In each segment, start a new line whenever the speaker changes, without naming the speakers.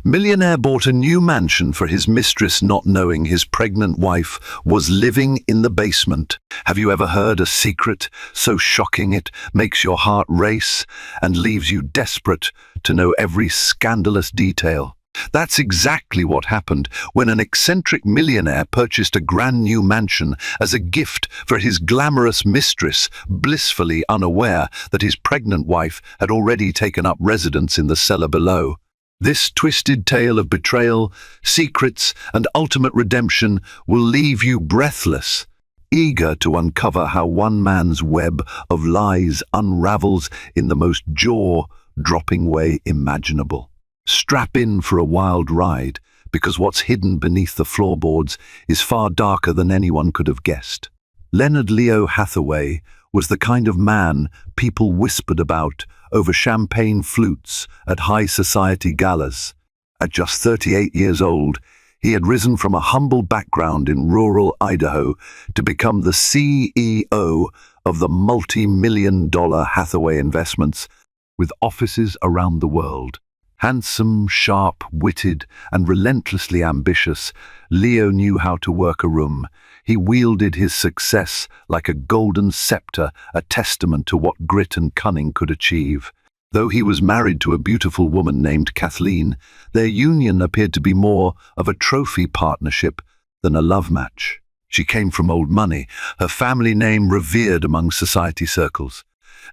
Millionaire bought a new mansion for his mistress, not knowing his pregnant wife was living in the basement. Have you ever heard a secret so shocking it makes your heart race and leaves you desperate to know every scandalous detail? That's exactly what happened when an eccentric millionaire purchased a brand new mansion as a gift for his glamorous mistress, blissfully unaware that his pregnant wife had already taken up residence in the cellar below. This twisted tale of betrayal, secrets, and ultimate redemption will leave you breathless, eager to uncover how one man's web of lies unravels in the most jaw-dropping way imaginable. Strap in for a wild ride, because what's hidden beneath the floorboards is far darker than anyone could have guessed. Leonard Leo Hathaway was the kind of man people whispered about over champagne flutes at high society galas. At just 38 years old, he had risen from a humble background in rural Idaho to become the CEO of the multi-million-dollar Hathaway Investments, with offices around the world. Handsome, sharp-witted, and relentlessly ambitious, Leo knew how to work a room. He wielded his success like a golden scepter, a testament to what grit and cunning could achieve. Though he was married to a beautiful woman named Kathleen, their union appeared to be more of a trophy partnership than a love match. She came from old money, her family name revered among society circles.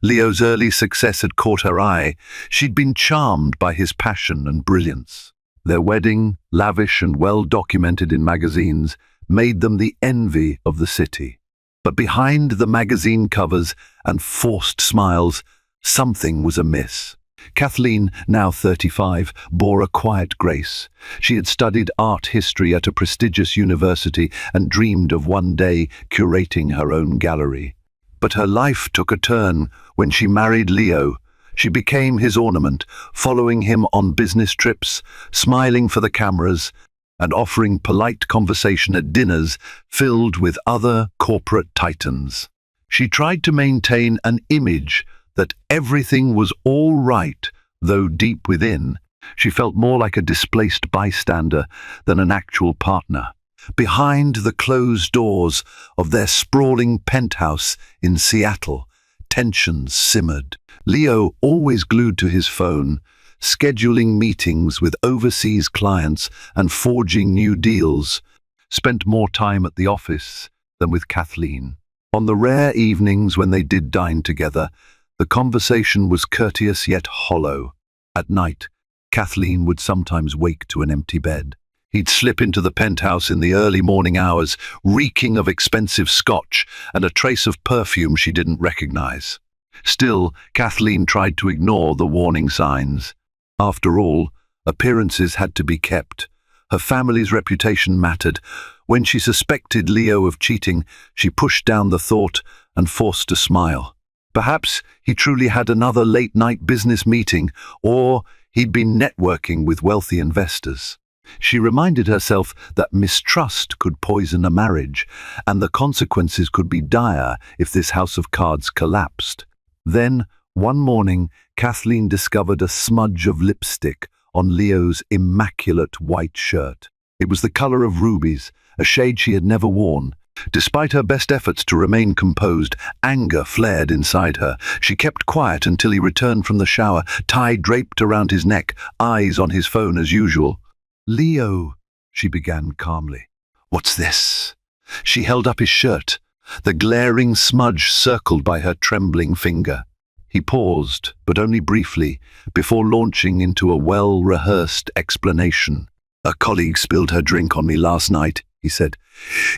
Leo's early success had caught her eye. She'd been charmed by his passion and brilliance. Their wedding, lavish and well documented in magazines, made them the envy of the city. But behind the magazine covers and forced smiles, something was amiss. Kathleen, now 35, bore a quiet grace. She had studied art history at a prestigious university and dreamed of one day curating her own gallery. But her life took a turn when she married Leo. She became his ornament, following him on business trips, smiling for the cameras, and offering polite conversation at dinners filled with other corporate titans. She tried to maintain an image that everything was all right, though deep within, she felt more like a displaced bystander than an actual partner. Behind the closed doors of their sprawling penthouse in Seattle, tensions simmered. Leo, always glued to his phone, scheduling meetings with overseas clients and forging new deals, spent more time at the office than with Kathleen. On the rare evenings when they did dine together, the conversation was courteous yet hollow. At night, Kathleen would sometimes wake to an empty bed. He'd slip into the penthouse in the early morning hours, reeking of expensive scotch and a trace of perfume she didn't recognize. Still, Kathleen tried to ignore the warning signs. After all, appearances had to be kept. Her family's reputation mattered. When she suspected Leo of cheating, she pushed down the thought and forced a smile. Perhaps he truly had another late-night business meeting, or he'd been networking with wealthy investors. She reminded herself that mistrust could poison a marriage, and the consequences could be dire if this house of cards collapsed. Then, one morning, Kathleen discovered a smudge of lipstick on Leo's immaculate white shirt. It was the color of rubies, a shade she had never worn. Despite her best efforts to remain composed, anger flared inside her. She kept quiet until he returned from the shower, tie draped around his neck, eyes on his phone as usual. "Leo," she began calmly. "What's this?" She held up his shirt, the glaring smudge circled by her trembling finger. He paused, but only briefly, before launching into a well-rehearsed explanation. "A colleague spilled her drink on me last night," he said.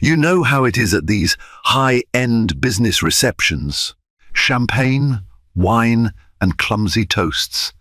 "You know how it is at these high-end business receptions. Champagne, wine, and clumsy toasts."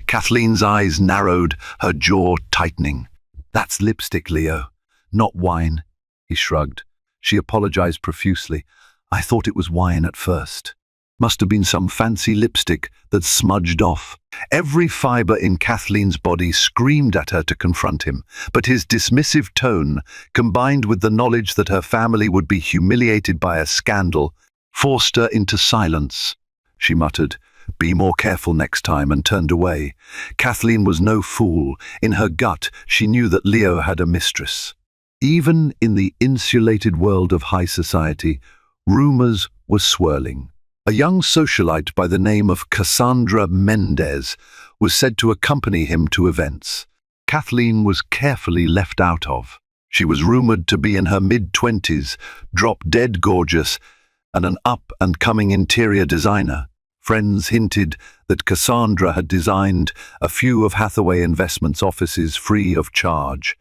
Kathleen's eyes narrowed, her jaw tightening. "That's lipstick, Leo, not wine," he shrugged. She apologized profusely. "I thought it was wine at first. Must have been some fancy lipstick that smudged off." Every fiber in Kathleen's body screamed at her to confront him, but his dismissive tone, combined with the knowledge that her family would be humiliated by a scandal, forced her into silence. She muttered, Be more careful next time, and turned away. Kathleen was no fool. In her gut, she knew that Leo had a mistress. Even in the insulated world of high society, rumors were swirling. A young socialite by the name of Cassandra Mendez was said to accompany him to events. Kathleen was carefully left out of. She was rumored to be in her mid-20s, drop-dead gorgeous, and an up-and-coming interior designer. Friends hinted that Cassandra had designed a few of Hathaway Investments' offices free of charge,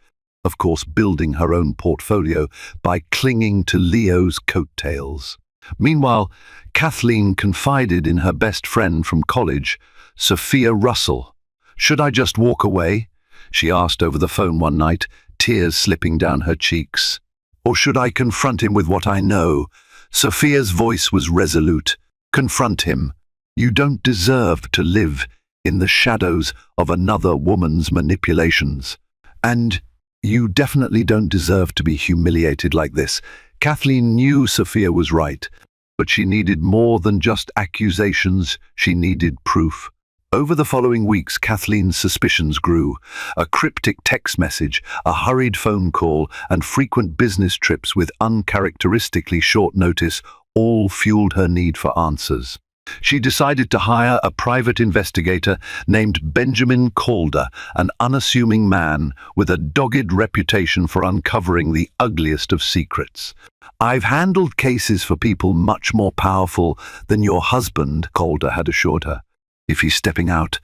of course building her own portfolio by clinging to Leo's coattails. Meanwhile, Kathleen confided in her best friend from college, Sophia Russell. "Should I just walk away?" she asked over the phone one night, tears slipping down her cheeks. "Or should I confront him with what I know?" Sophia's voice was resolute. "Confront him. You don't deserve to live in the shadows of another woman's manipulations. And you definitely don't deserve to be humiliated like this." Kathleen knew Sophia was right, but she needed more than just accusations. She needed proof. Over the following weeks, Kathleen's suspicions grew. A cryptic text message, a hurried phone call, and frequent business trips with uncharacteristically short notice all fueled her need for answers. She decided to hire a private investigator named Benjamin Calder, an unassuming man with a dogged reputation for uncovering the ugliest of secrets. "I've handled cases for people much more powerful than your husband," Calder had assured her. "If he's stepping out,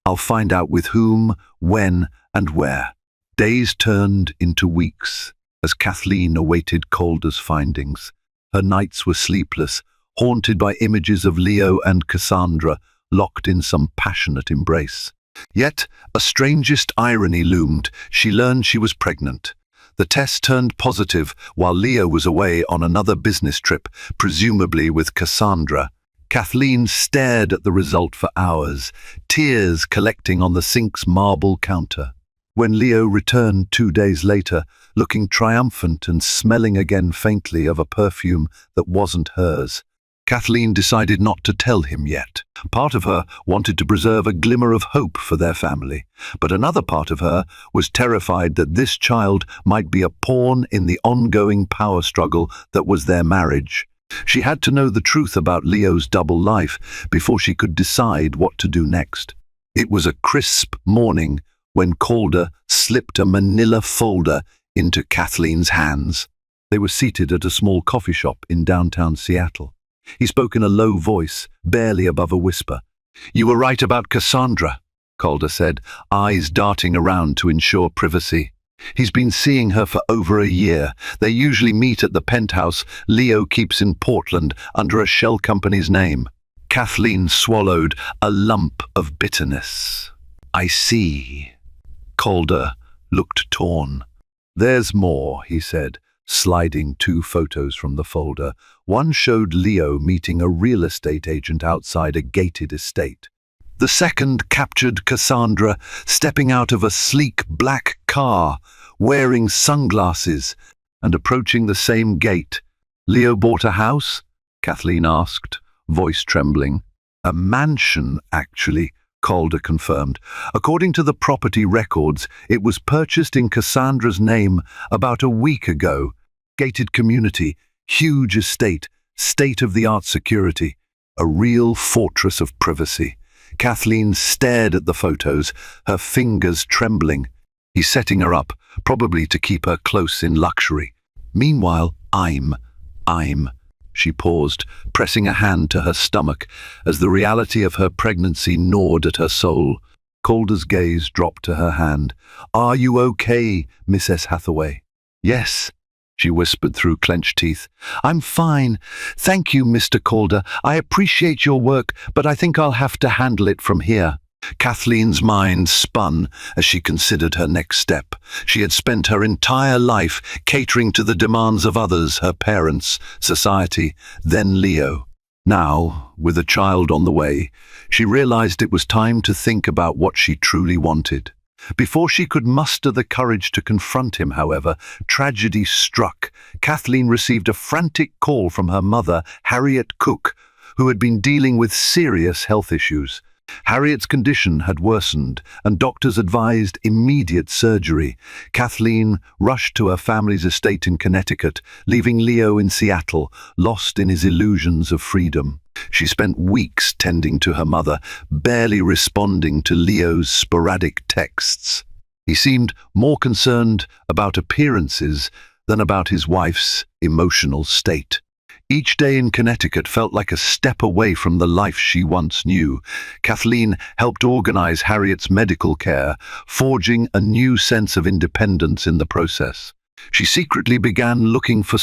I'll find out with whom, when, and where." Days turned into weeks as Kathleen awaited Calder's findings. Her nights were sleepless, haunted by images of Leo and Cassandra locked in some passionate embrace. Yet a strangest irony loomed. She learned she was pregnant. The test turned positive while Leo was away on another business trip, presumably with Cassandra. Kathleen stared at the result for hours, tears collecting on the sink's marble counter. When Leo returned 2 days later, looking triumphant and smelling again faintly of a perfume that wasn't hers, Kathleen decided not to tell him yet. Part of her wanted to preserve a glimmer of hope for their family, but another part of her was terrified that this child might be a pawn in the ongoing power struggle that was their marriage. She had to know the truth about Leo's double life before she could decide what to do next. It was a crisp morning when Calder slipped a manila folder into Kathleen's hands. They were seated at a small coffee shop in downtown Seattle. He spoke in a low voice, barely above a whisper. "You were right about Cassandra," Calder said, eyes darting around to ensure privacy. "He's been seeing her for over a year. They usually meet at the penthouse Leo keeps in Portland under a shell company's name." Kathleen swallowed a lump of bitterness. "I see." Calder looked torn. "There's more," he said, sliding 2 photos from the folder. One showed Leo meeting a real estate agent outside a gated estate. The second captured Cassandra stepping out of a sleek black car, wearing sunglasses, and approaching the same gate. "Leo bought a house?" Kathleen asked, voice trembling. "A mansion, actually," Calder confirmed. "According to the property records, it was purchased in Cassandra's name about a week ago. Gated community, huge estate, state-of-the-art security, a real fortress of privacy." Kathleen stared at the photos, her fingers trembling. He's setting her up, probably to keep her close in luxury. Meanwhile, I'm... She paused, pressing a hand to her stomach, as the reality of her pregnancy gnawed at her soul. Calder's gaze dropped to her hand. "Are you okay, Mrs. Hathaway?" "Yes," she whispered through clenched teeth. "I'm fine. Thank you, Mr. Calder. I appreciate your work, but I think I'll have to handle it from here." Kathleen's mind spun as she considered her next step. She had spent her entire life catering to the demands of others, her parents, society, then Leo. Now, with a child on the way, she realized it was time to think about what she truly wanted. Before she could muster the courage to confront him, however, tragedy struck. Kathleen received a frantic call from her mother, Harriet Cook, who had been dealing with serious health issues. Harriet's condition had worsened, and doctors advised immediate surgery. Kathleen rushed to her family's estate in Connecticut, leaving Leo in Seattle, lost in his illusions of freedom. She spent weeks tending to her mother, barely responding to Leo's sporadic texts. He seemed more concerned about appearances than about his wife's emotional state. Each day in Connecticut felt like a step away from the life she once knew. Kathleen helped organize Harriet's medical care, forging a new sense of independence in the process. She secretly began looking for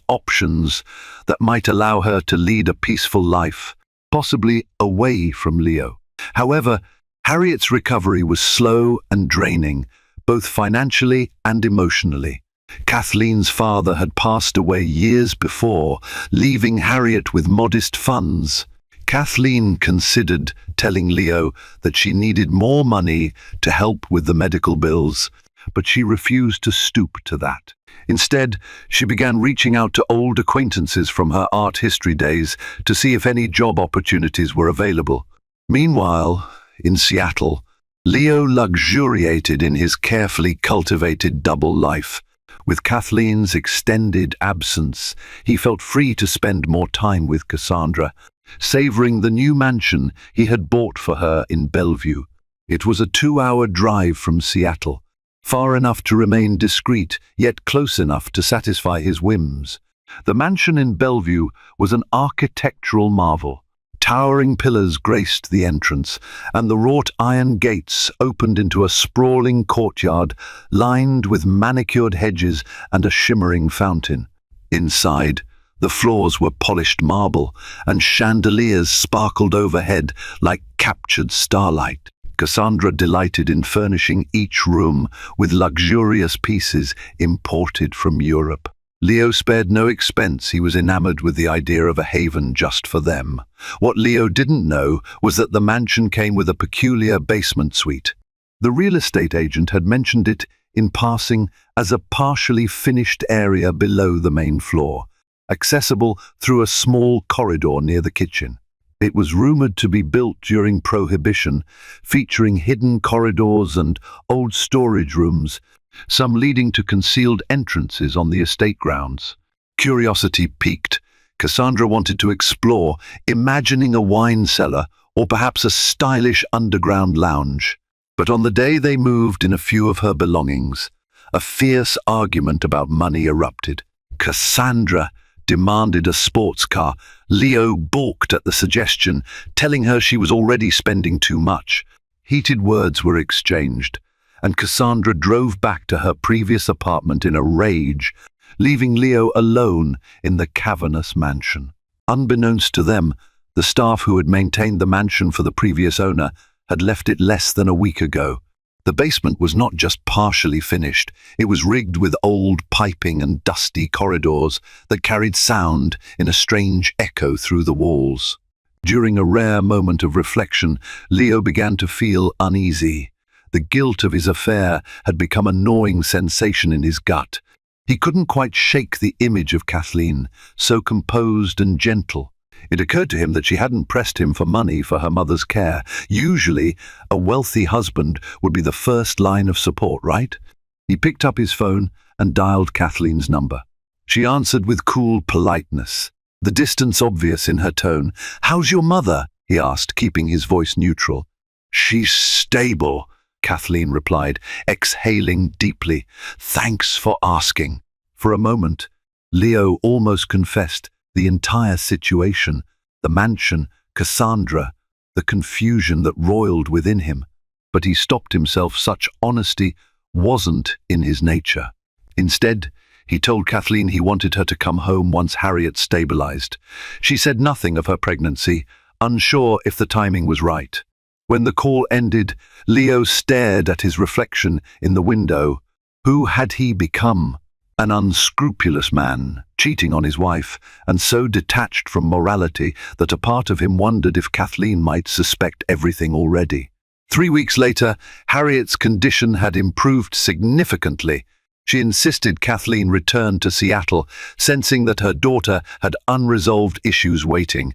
options that might allow her to lead a peaceful life, possibly away from Leo. However, Harriet's recovery was slow and draining, both financially and emotionally. Kathleen's father had passed away years before, leaving Harriet with modest funds. Kathleen considered telling Leo that she needed more money to help with the medical bills, but she refused to stoop to that. Instead, she began reaching out to old acquaintances from her art history days to see if any job opportunities were available. Meanwhile, in Seattle, Leo luxuriated in his carefully cultivated double life. With Kathleen's extended absence, he felt free to spend more time with Cassandra, savoring the new mansion he had bought for her in Bellevue. It was a 2-hour drive from Seattle, far enough to remain discreet, yet close enough to satisfy his whims. The mansion in Bellevue was an architectural marvel. Towering pillars graced the entrance, and the wrought iron gates opened into a sprawling courtyard lined with manicured hedges and a shimmering fountain. Inside, the floors were polished marble, and chandeliers sparkled overhead like captured starlight. Cassandra delighted in furnishing each room with luxurious pieces imported from Europe. Leo spared no expense. He was enamored with the idea of a haven just for them. What Leo didn't know was that the mansion came with a peculiar basement suite. The real estate agent had mentioned it in passing as a partially finished area below the main floor, accessible through a small corridor near the kitchen. It was rumored to be built during Prohibition, featuring hidden corridors and old storage rooms, some leading to concealed entrances on the estate grounds. Curiosity piqued. Cassandra wanted to explore, imagining a wine cellar or perhaps a stylish underground lounge. But on the day they moved in a few of her belongings, a fierce argument about money erupted. Cassandra demanded a sports car. Leo balked at the suggestion, telling her she was already spending too much. Heated words were exchanged, and Cassandra drove back to her previous apartment in a rage, leaving Leo alone in the cavernous mansion. Unbeknownst to them, the staff who had maintained the mansion for the previous owner had left it less than a week ago. The basement was not just partially finished, it was rigged with old piping and dusty corridors that carried sound in a strange echo through the walls. During a rare moment of reflection, Leo began to feel uneasy. The guilt of his affair had become a gnawing sensation in his gut. He couldn't quite shake the image of Kathleen, so composed and gentle. It occurred to him that she hadn't pressed him for money for her mother's care. Usually, a wealthy husband would be the first line of support, right? He picked up his phone and dialed Kathleen's number. She answered with cool politeness, the distance obvious in her tone. "How's your mother?" he asked, keeping his voice neutral. "She's stable," Kathleen replied, exhaling deeply. "Thanks for asking." For a moment, Leo almost confessed the entire situation, the mansion, Cassandra, the confusion that roiled within him. But he stopped himself. Such honesty wasn't in his nature. Instead, he told Kathleen he wanted her to come home once Harriet stabilized. She said nothing of her pregnancy, unsure if the timing was right. When the call ended, Leo stared at his reflection in the window. Who had he become? An unscrupulous man, cheating on his wife, and so detached from morality that a part of him wondered if Kathleen might suspect everything already. 3 weeks later, Harriet's condition had improved significantly. She insisted Kathleen return to Seattle, sensing that her daughter had unresolved issues waiting.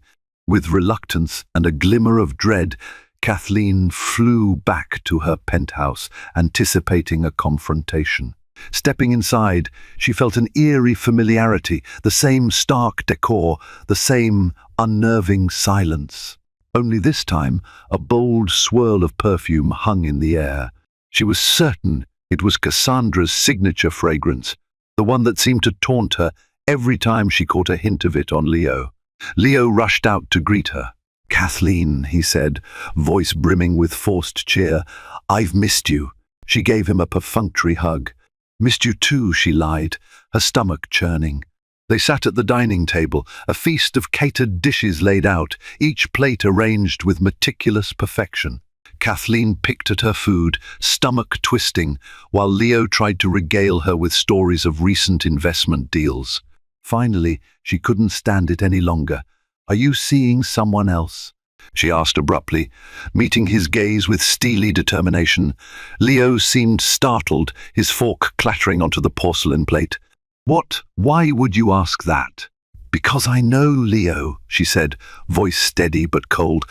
With reluctance and a glimmer of dread, Kathleen flew back to her penthouse, anticipating a confrontation. Stepping inside, she felt an eerie familiarity, the same stark decor, the same unnerving silence. Only this time, a bold swirl of perfume hung in the air. She was certain it was Cassandra's signature fragrance, the one that seemed to taunt her every time she caught a hint of it on Leo. Leo rushed out to greet her. "Kathleen," he said, voice brimming with forced cheer, "I've missed you." She gave him a perfunctory hug. "Missed you too," she lied, her stomach churning. They sat at the dining table, a feast of catered dishes laid out, each plate arranged with meticulous perfection. Kathleen picked at her food, stomach twisting, while Leo tried to regale her with stories of recent investment deals. Finally, she couldn't stand it any longer. "Are you seeing someone else?" she asked abruptly, meeting his gaze with steely determination. Leo seemed startled, his fork clattering onto the porcelain plate. "What? Why would you ask that?" "Because I know, Leo," she said, voice steady but cold.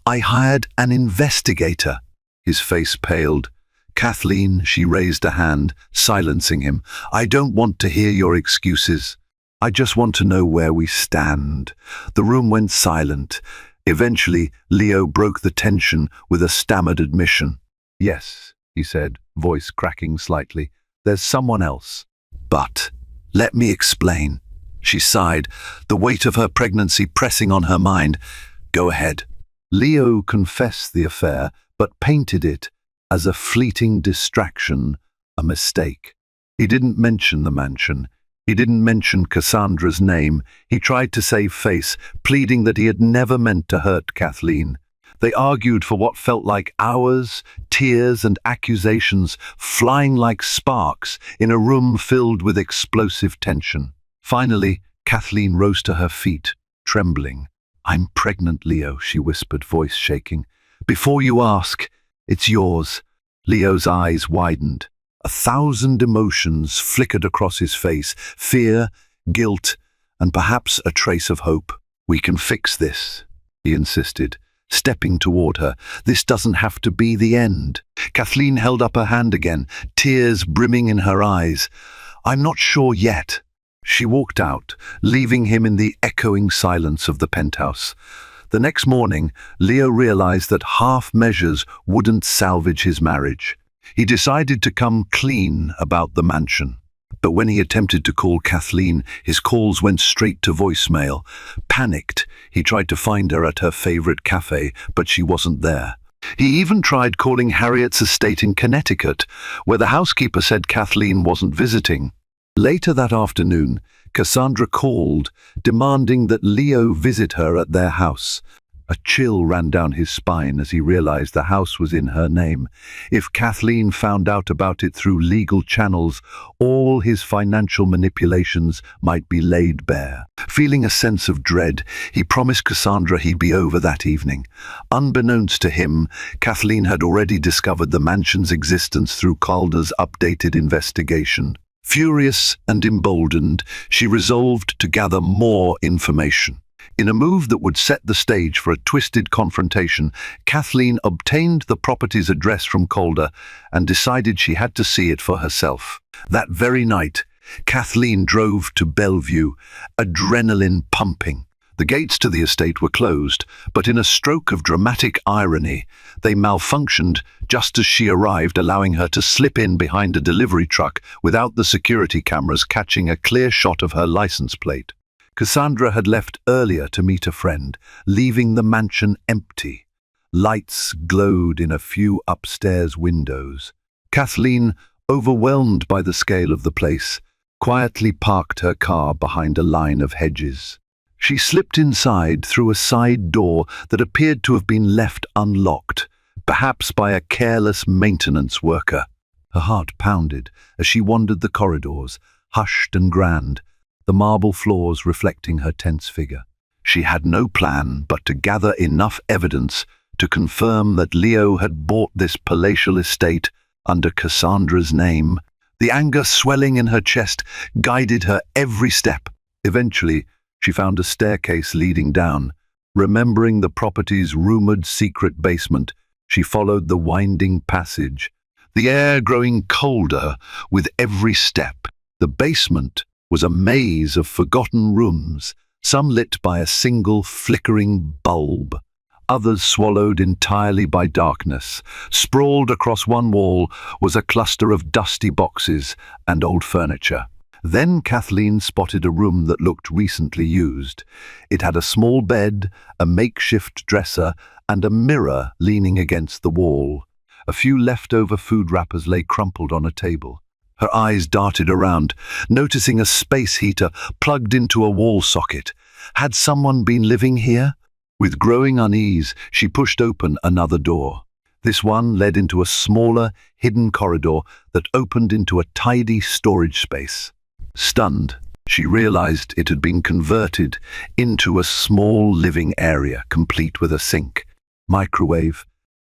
"I hired an investigator." His face paled. "Kathleen," she raised a hand, silencing him. "I don't want to hear your excuses. I just want to know where we stand." The room went silent. Eventually, Leo broke the tension with a stammered admission. "Yes," he said, voice cracking slightly. "There's someone else. But let me explain." She sighed, the weight of her pregnancy pressing on her mind. "Go ahead." Leo confessed the affair, but painted it as a fleeting distraction, a mistake. He didn't mention the mansion. He didn't mention Cassandra's name. He tried to save face, pleading that he had never meant to hurt Kathleen. They argued for what felt like hours, tears and accusations flying like sparks in a room filled with explosive tension. Finally, Kathleen rose to her feet, trembling. "I'm pregnant, Leo," she whispered, voice shaking. "Before you ask, it's yours." Leo's eyes widened. 1,000 emotions flickered across his face, fear, guilt, and perhaps a trace of hope. "We can fix this," he insisted, stepping toward her. "This doesn't have to be the end." Kathleen held up her hand again, tears brimming in her eyes. "I'm not sure yet." She walked out, leaving him in the echoing silence of the penthouse. The next morning, Leo realized that half measures wouldn't salvage his marriage. He decided to come clean about the mansion. But when he attempted to call Kathleen, his calls went straight to voicemail. Panicked, he tried to find her at her favorite cafe, but she wasn't there. He even tried calling Harriet's estate in Connecticut, where the housekeeper said Kathleen wasn't visiting. Later that afternoon, Cassandra called, demanding that Leo visit her at their house. A chill ran down his spine as he realized the house was in her name. If Kathleen found out about it through legal channels, all his financial manipulations might be laid bare. Feeling a sense of dread, he promised Cassandra he'd be over that evening. Unbeknownst to him, Kathleen had already discovered the mansion's existence through Calder's updated investigation. Furious and emboldened, she resolved to gather more information. In a move that would set the stage for a twisted confrontation, Kathleen obtained the property's address from Calder and decided she had to see it for herself. That very night, Kathleen drove to Bellevue, adrenaline pumping. The gates to the estate were closed, but in a stroke of dramatic irony, they malfunctioned just as she arrived, allowing her to slip in behind a delivery truck without the security cameras catching a clear shot of her license plate. Cassandra had left earlier to meet a friend, leaving the mansion empty. Lights glowed in a few upstairs windows. Kathleen, overwhelmed by the scale of the place, quietly parked her car behind a line of hedges. She slipped inside through a side door that appeared to have been left unlocked, perhaps by a careless maintenance worker. Her heart pounded as she wandered the corridors, hushed and grand, the marble floors reflecting her tense figure. She had no plan but to gather enough evidence to confirm that Leo had bought this palatial estate under Cassandra's name. The anger swelling in her chest guided her every step. Eventually, she found a staircase leading down. Remembering the property's rumored secret basement, she followed the winding passage, the air growing colder with every step. The basement was a maze of forgotten rooms, some lit by a single flickering bulb, others swallowed entirely by darkness. Sprawled across one wall was a cluster of dusty boxes and old furniture. Then Kathleen spotted a room that looked recently used. It had a small bed, a makeshift dresser, and a mirror leaning against the wall. A few leftover food wrappers lay crumpled on a table. Her eyes darted around, noticing a space heater plugged into a wall socket. Had someone been living here? With growing unease, she pushed open another door. This one led into a smaller, hidden corridor that opened into a tidy storage space. Stunned, she realized it had been converted into a small living area, complete with a sink, microwave,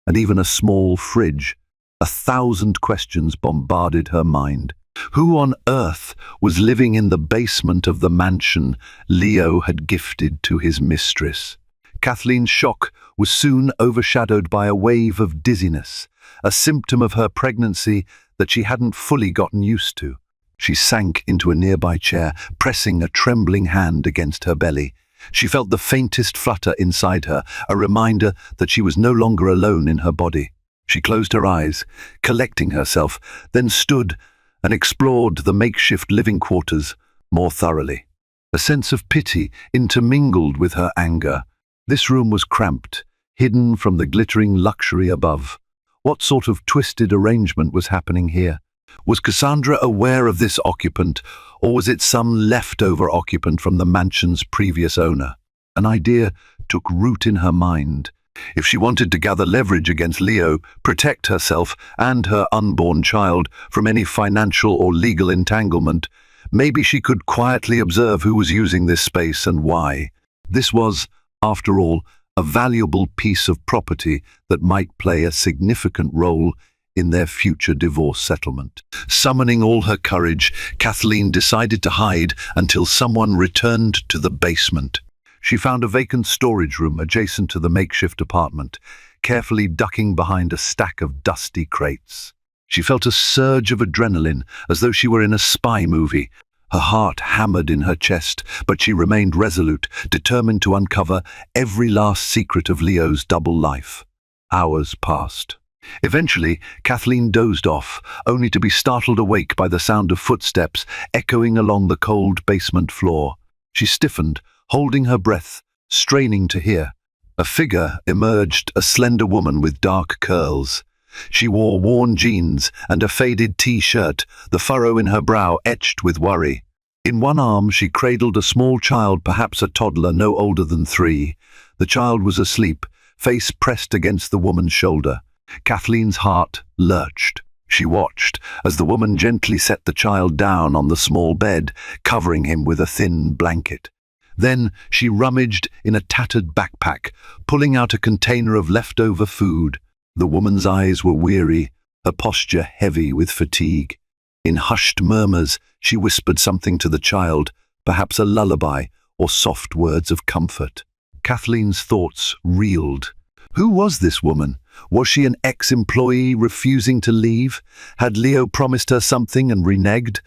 and even a small fridge. 1,000 questions bombarded her mind. Who on earth was living in the basement of the mansion Leo had gifted to his mistress? Kathleen's shock was soon overshadowed by a wave of dizziness, a symptom of her pregnancy that she hadn't fully gotten used to. She sank into a nearby chair, pressing a trembling hand against her belly. She felt the faintest flutter inside her, a reminder that she was no longer alone in her body. She closed her eyes, collecting herself, then stood and explored the makeshift living quarters more thoroughly. A sense of pity intermingled with her anger. This room was cramped, hidden from the glittering luxury above. What sort of twisted arrangement was happening here? Was Cassandra aware of this occupant, or was it some leftover occupant from the mansion's previous owner? An idea took root in her mind. If she wanted to gather leverage against Leo, protect herself and her unborn child from any financial or legal entanglement, maybe she could quietly observe who was using this space and why. This was, after all, a valuable piece of property that might play a significant role in their future divorce settlement. Summoning all her courage, Kathleen decided to hide until someone returned to the basement. She found a vacant storage room adjacent to the makeshift apartment, carefully ducking behind a stack of dusty crates. She felt a surge of adrenaline, as though she were in a spy movie. Her heart hammered in her chest, but she remained resolute, determined to uncover every last secret of Leo's double life. Hours passed. Eventually, Kathleen dozed off, only to be startled awake by the sound of footsteps echoing along the cold basement floor. She stiffened, holding her breath, straining to hear. A figure emerged, a slender woman with dark curls. She wore worn jeans and a faded T-shirt, the furrow in her brow etched with worry. In one arm she cradled a small child, perhaps a toddler no older than 3. The child was asleep, face pressed against the woman's shoulder. Kathleen's heart lurched. She watched as the woman gently set the child down on the small bed, covering him with a thin blanket. Then she rummaged in a tattered backpack, pulling out a container of leftover food. The woman's eyes were weary, her posture heavy with fatigue. In hushed murmurs, she whispered something to the child, perhaps a lullaby or soft words of comfort. Kathleen's thoughts reeled. Who was this woman? Was she an ex-employee refusing to leave? Had Leo promised her something and reneged?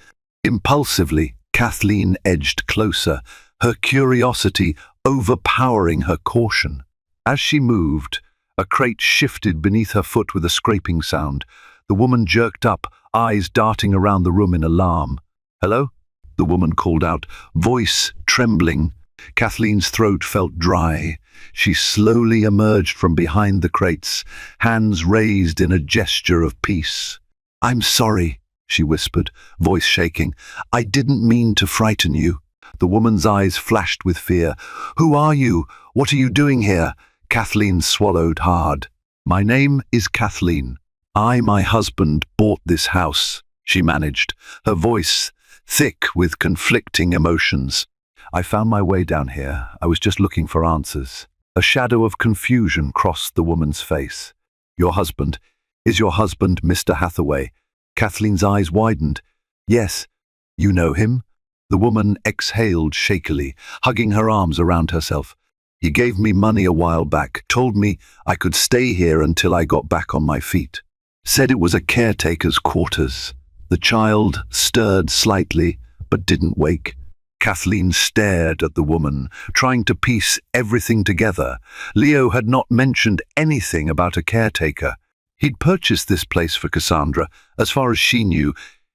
Impulsively, Kathleen edged closer, her curiosity overpowering her caution. As she moved, a crate shifted beneath her foot with a scraping sound. The woman jerked up, eyes darting around the room in alarm. "Hello?" the woman called out, voice trembling. Kathleen's throat felt dry. She slowly emerged from behind the crates, hands raised in a gesture of peace. "I'm sorry," she whispered, voice shaking. "I didn't mean to frighten you." The woman's eyes flashed with fear. "Who are you? What are you doing here?" Kathleen swallowed hard. "My name is Kathleen. My husband bought this house," she managed, her voice thick with conflicting emotions. "I found my way down here. I was just looking for answers." A shadow of confusion crossed the woman's face. "Your husband? Is your husband Mr. Hathaway?" Kathleen's eyes widened. "Yes. You know him?" The woman exhaled shakily, hugging her arms around herself. He gave me money a while back, told me I could stay here until I got back on my feet. Said it was a caretaker's quarters. The child stirred slightly, but didn't wake. Kathleen stared at the woman, trying to piece everything together. Leo had not mentioned anything about a caretaker. He'd purchased this place for Cassandra, as far as she knew,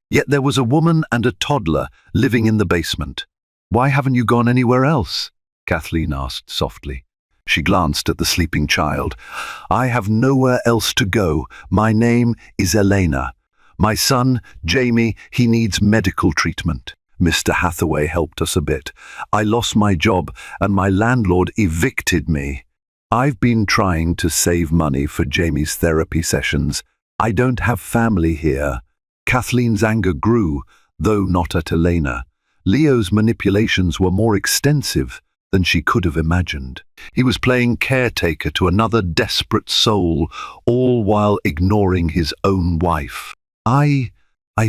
yet there was a woman and a toddler living in the basement. "Why haven't you gone anywhere else?" Kathleen asked softly. She glanced at the sleeping child. "I have nowhere else to go. My name is Elena. My son, Jamie, he needs medical treatment. Mr. Hathaway helped us a bit. I lost my job and my landlord evicted me. I've been trying to save money for Jamie's therapy sessions. I don't have family here." Kathleen's anger grew, though not at Elena. Leo's manipulations were more extensive than she could have imagined. He was playing caretaker to another desperate soul, all while ignoring his own wife. I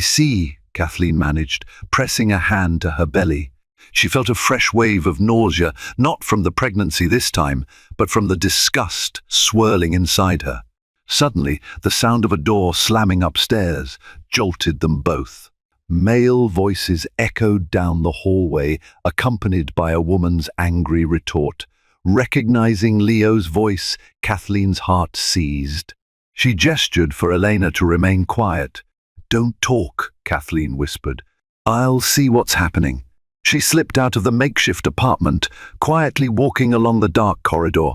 see," Kathleen managed, pressing a hand to her belly. She felt a fresh wave of nausea, not from the pregnancy this time, but from the disgust swirling inside her. Suddenly, the sound of a door slamming upstairs jolted them both. Male voices echoed down the hallway, accompanied by a woman's angry retort. Recognizing Leo's voice, Kathleen's heart seized. She gestured for Elena to remain quiet. "Don't talk," Kathleen whispered. "I'll see what's happening." She slipped out of the makeshift apartment, quietly walking along the dark corridor.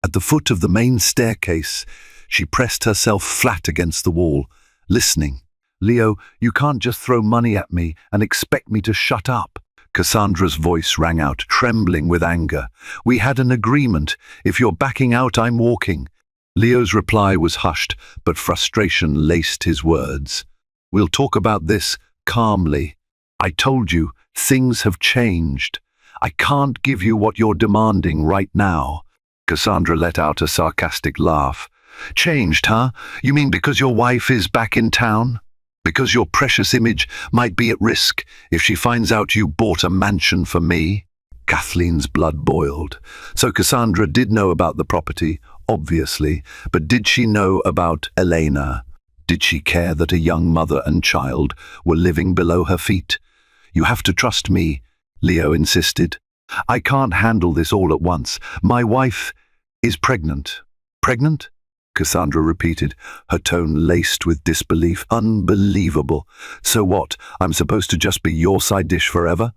At the foot of the main staircase, she pressed herself flat against the wall, listening. "Leo, you can't just throw money at me and expect me to shut up." Cassandra's voice rang out, trembling with anger. "We had an agreement. If you're backing out, I'm walking." Leo's reply was hushed, but frustration laced his words. "We'll talk about this calmly. I told you, things have changed. I can't give you what you're demanding right now." Cassandra let out a sarcastic laugh. "Changed, huh? You mean because your wife is back in town? Because your precious image might be at risk if she finds out you bought a mansion for me?" Kathleen's blood boiled. So Cassandra did know about the property, obviously, but did she know about Elena? Did she care that a young mother and child were living below her feet? "You have to trust me," Leo insisted. "I can't handle this all at once. My wife is pregnant." "Pregnant?" Cassandra repeated, her tone laced with disbelief. "Unbelievable. So what, I'm supposed to just be your side dish forever?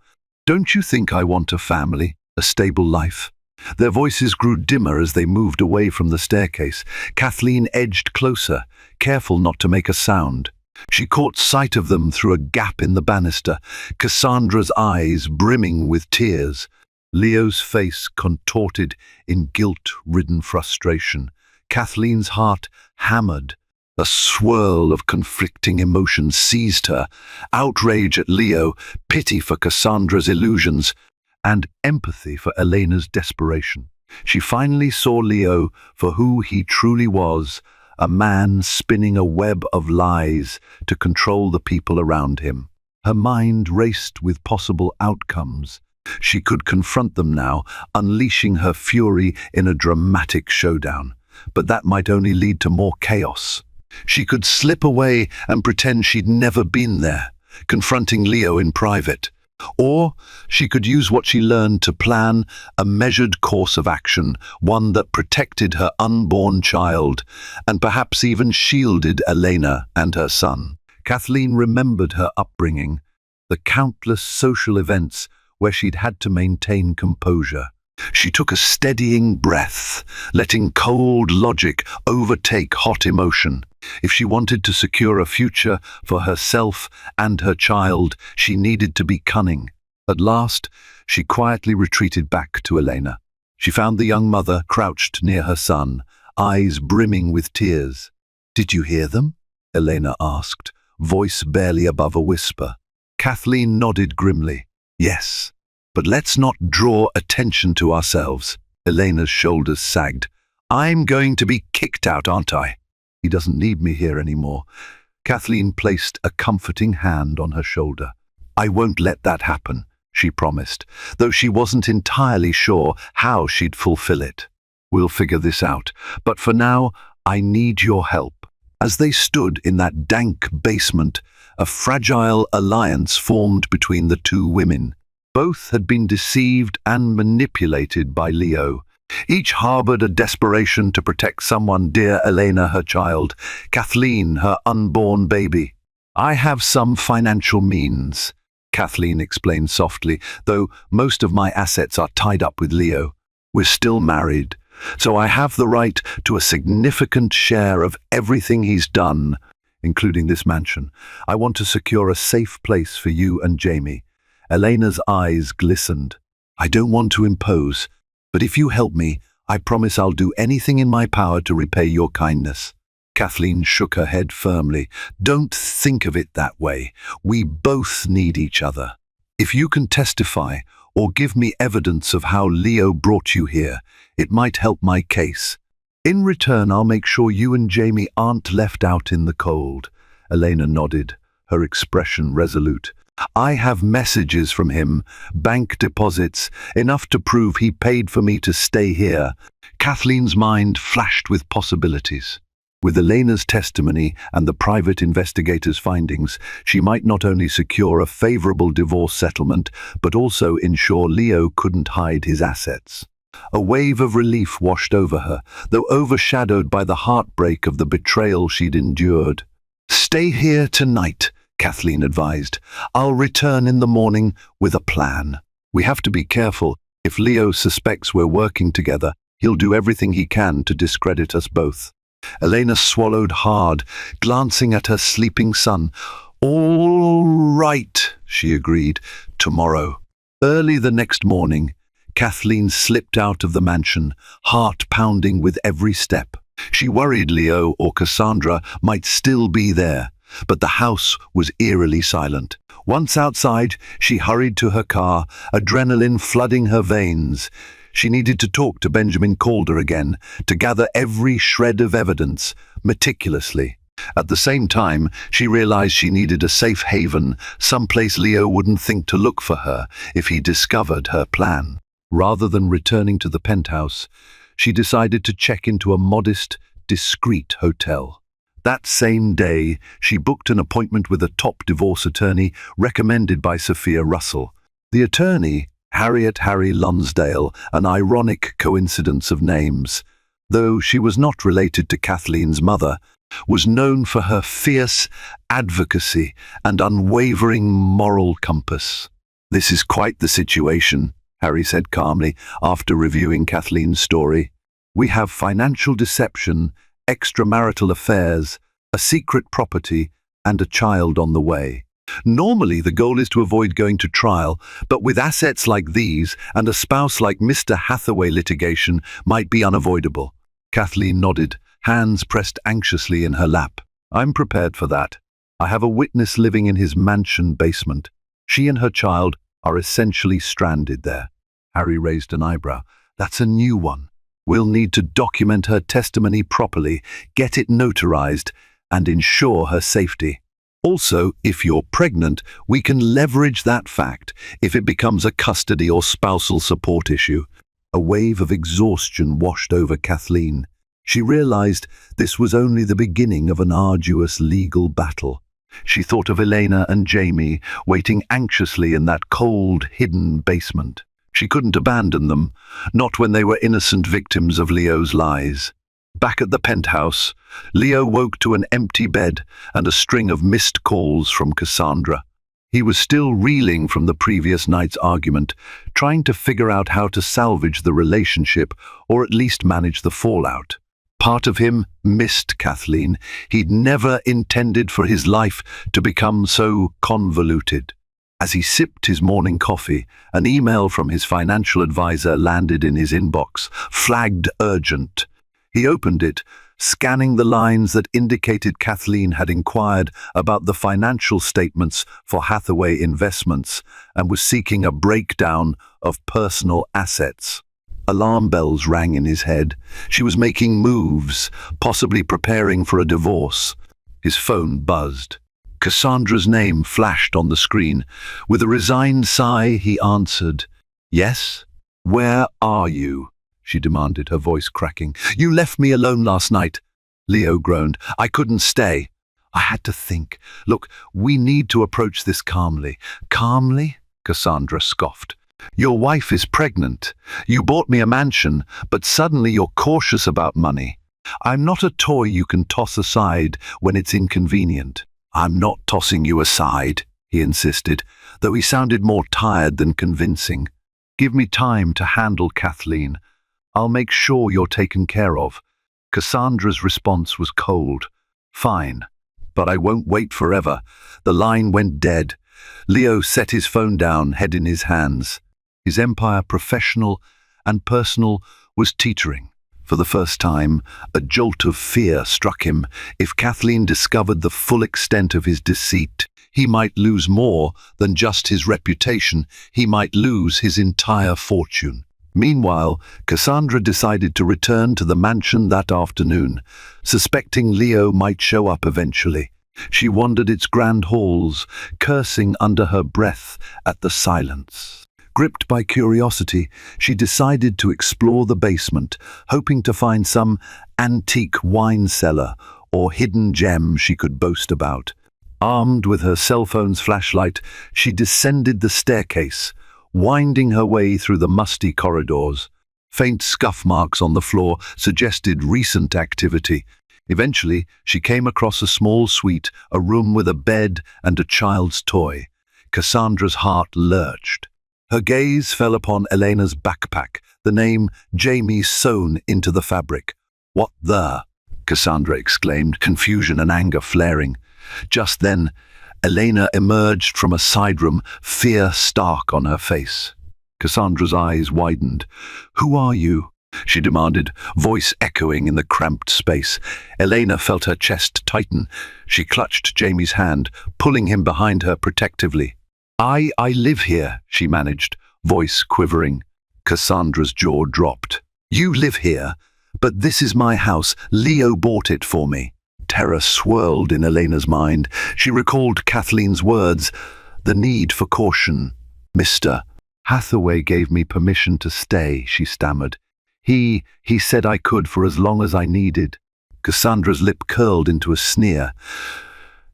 Don't you think I want a family, a stable life?" Their voices grew dimmer as they moved away from the staircase. Kathleen edged closer, careful not to make a sound. She caught sight of them through a gap in the banister, Cassandra's eyes brimming with tears. Leo's face contorted in guilt-ridden frustration. Kathleen's heart hammered. A swirl of conflicting emotions seized her, outrage at Leo, pity for Cassandra's illusions, and empathy for Elena's desperation. She finally saw Leo for who he truly was, a man spinning a web of lies to control the people around him. Her mind raced with possible outcomes. She could confront them now, unleashing her fury in a dramatic showdown. But that might only lead to more chaos. She could slip away and pretend she'd never been there, confronting Leo in private. Or she could use what she learned to plan a measured course of action, one that protected her unborn child, and perhaps even shielded Elena and her son. Kathleen remembered her upbringing, the countless social events where she'd had to maintain composure. She took a steadying breath, letting cold logic overtake hot emotion. If she wanted to secure a future for herself and her child, she needed to be cunning. At last, she quietly retreated back to Elena. She found the young mother crouched near her son, eyes brimming with tears. "Did you hear them?" Elena asked, voice barely above a whisper. Kathleen nodded grimly. "Yes. But let's not draw attention to ourselves." Elena's shoulders sagged. "I'm going to be kicked out, aren't I?" "He doesn't need me here anymore." Kathleen placed a comforting hand on her shoulder. "I won't let that happen. she promised, though she wasn't entirely sure how she'd fulfill it. We'll figure this out, but for now, I need your help. As they stood in that dank basement, a fragile alliance formed between the two women. Both had been deceived and manipulated by Leo. Each harbored a desperation to protect someone dear: Elena, her child; Kathleen, her unborn baby. I have some financial means, Kathleen explained softly, though most of my assets are tied up with Leo. We're still married, so I have the right to a significant share of everything he's done, including this mansion. I want to secure a safe place for you and Jamie. Elena's eyes glistened. I don't want to impose, but if you help me, I promise I'll do anything in my power to repay your kindness. Kathleen shook her head firmly. Don't think of it that way. We both need each other. If you can testify or give me evidence of how Leo brought you here, it might help my case. In return, I'll make sure you and Jamie aren't left out in the cold. Elena nodded, her expression resolute. I have messages from him, bank deposits, enough to prove he paid for me to stay here. Kathleen's mind flashed with possibilities. With Elena's testimony and the private investigator's findings, she might not only secure a favorable divorce settlement, but also ensure Leo couldn't hide his assets. A wave of relief washed over her, though overshadowed by the heartbreak of the betrayal she'd endured. Stay here tonight, Kathleen advised. I'll return in the morning with a plan. We have to be careful. If Leo suspects we're working together, he'll do everything he can to discredit us both. Elena swallowed hard, glancing at her sleeping son. All right, she agreed. Tomorrow. Early the next morning, Kathleen slipped out of the mansion, heart pounding with every step. She worried Leo or Cassandra might still be there, but the house was eerily silent. Once outside, she hurried to her car, adrenaline flooding her veins. She needed to talk to Benjamin Calder again, to gather every shred of evidence, meticulously. At the same time, she realized she needed a safe haven, someplace Leo wouldn't think to look for her if he discovered her plan. Rather than returning to the penthouse, she decided to check into a modest, discreet hotel. That same day, she booked an appointment with a top divorce attorney recommended by Sophia Russell. The attorney, Harry Lonsdale, an ironic coincidence of names, though she was not related to Kathleen's mother, was known for her fierce advocacy and unwavering moral compass. This is quite the situation, Harry said calmly after reviewing Kathleen's story. We have financial deception, extramarital affairs, a secret property, and a child on the way. Normally, the goal is to avoid going to trial, but with assets like these and a spouse like Mr. Hathaway, litigation might be unavoidable. Kathleen nodded, hands pressed anxiously in her lap. I'm prepared for that. I have a witness living in his mansion basement. She and her child are essentially stranded there. Harry raised an eyebrow. That's a new one. We'll need to document her testimony properly, get it notarized, and ensure her safety. Also, if you're pregnant, we can leverage that fact if it becomes a custody or spousal support issue. A wave of exhaustion washed over Kathleen. She realized this was only the beginning of an arduous legal battle. She thought of Elena and Jamie waiting anxiously in that cold, hidden basement. She couldn't abandon them, not when they were innocent victims of Leo's lies. Back at the penthouse, Leo woke to an empty bed and a string of missed calls from Cassandra. He was still reeling from the previous night's argument, trying to figure out how to salvage the relationship or at least manage the fallout. Part of him missed Kathleen. He'd never intended for his life to become so convoluted. As he sipped his morning coffee, an email from his financial advisor landed in his inbox, flagged urgent. He opened it, scanning the lines that indicated Kathleen had inquired about the financial statements for Hathaway Investments and was seeking a breakdown of personal assets. Alarm bells rang in his head. She was making moves, possibly preparing for a divorce. His phone buzzed. Cassandra's name flashed on the screen. With a resigned sigh, he answered, "Yes? Where are you?" she demanded, her voice cracking. "You left me alone last night." Leo groaned. "I couldn't stay. I had to think. Look, we need to approach this calmly." "Calmly?" Cassandra scoffed. "Your wife is pregnant. You bought me a mansion, but suddenly you're cautious about money. I'm not a toy you can toss aside when it's inconvenient." "I'm not tossing you aside," he insisted, though he sounded more tired than convincing. "Give me time to handle Kathleen. I'll make sure you're taken care of." Cassandra's response was cold. "Fine, but I won't wait forever." The line went dead. Leo set his phone down, head in his hands. His empire, professional and personal, was teetering. For the first time, a jolt of fear struck him. If Kathleen discovered the full extent of his deceit, he might lose more than just his reputation. He might lose his entire fortune. Meanwhile, Cassandra decided to return to the mansion that afternoon, suspecting Leo might show up eventually. She wandered its grand halls, cursing under her breath at the silence. Gripped by curiosity, she decided to explore the basement, hoping to find some antique wine cellar or hidden gem she could boast about. Armed with her cell phone's flashlight, she descended the staircase, winding her way through the musty corridors. Faint scuff marks on the floor suggested recent activity. Eventually, she came across a small suite, a room with a bed and a child's toy. Cassandra's heart lurched. Her gaze fell upon Elena's backpack, the name Jamie sewn into the fabric. "What the?" Cassandra exclaimed, confusion and anger flaring. Just then, Elena emerged from a side room, fear stark on her face. Cassandra's eyes widened. "Who are you?" she demanded, voice echoing in the cramped space. Elena felt her chest tighten. She clutched Jamie's hand, pulling him behind her protectively. I live here," she managed, voice quivering. Cassandra's jaw dropped. "You live here? But this is my house. Leo bought it for me." Terror swirled in Elena's mind. She recalled Kathleen's words, the need for caution. "Mr. Hathaway gave me permission to stay," she stammered. He said I could for as long as I needed." Cassandra's lip curled into a sneer.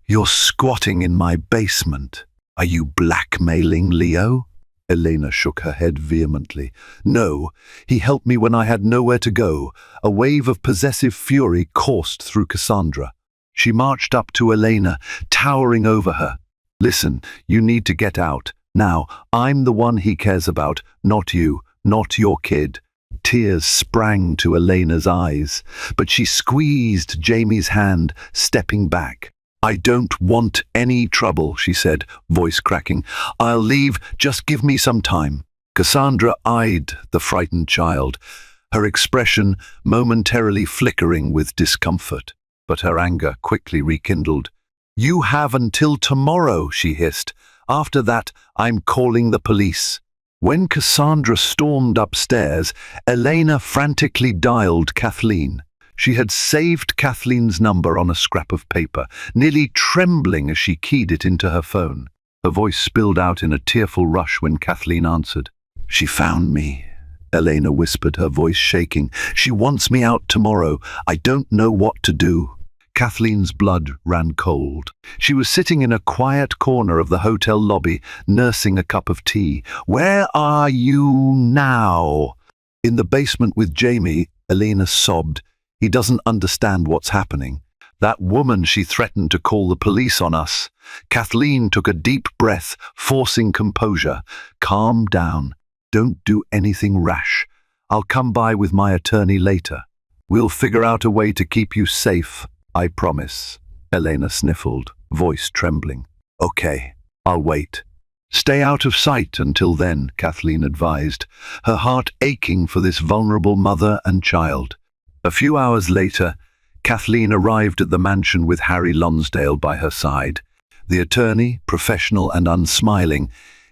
"You're squatting in my basement. Are you blackmailing Leo?" Elena shook her head vehemently. "No, he helped me when I had nowhere to go." A wave of possessive fury coursed through Cassandra. She marched up to Elena, towering over her. "Listen, you need to get out. Now, I'm the one he cares about, not you, not your kid." Tears sprang to Elena's eyes, but she squeezed Jamie's hand, stepping back. "I don't want any trouble," she said, voice cracking. "I'll leave, just give me some time." Cassandra eyed the frightened child, her expression momentarily flickering with discomfort, but her anger quickly rekindled. "You have until tomorrow," she hissed. "After that, I'm calling the police." When Cassandra stormed upstairs, Elena frantically dialed Kathleen. She had saved Kathleen's number on a scrap of paper, nearly trembling as she keyed it into her phone. Her voice spilled out in a tearful rush when Kathleen answered. "She found me," Elena whispered, her voice shaking. "She wants me out tomorrow. I don't know what to do." Kathleen's blood ran cold. She was sitting in a quiet corner of the hotel lobby, nursing a cup of tea. "Where are you now?" "In the basement with Jamie," Elena sobbed. "He doesn't understand what's happening. That woman, she threatened to call the police on us." Kathleen took a deep breath, forcing composure. "Calm down. Don't do anything rash. I'll come by with my attorney later. We'll figure out a way to keep you safe, I promise." Elena sniffled, voice trembling. "Okay, I'll wait." "Stay out of sight until then," Kathleen advised, her heart aching for this vulnerable mother and child. A few hours later, Kathleen arrived at the mansion with Harry Lonsdale by her side. The attorney, professional and unsmiling,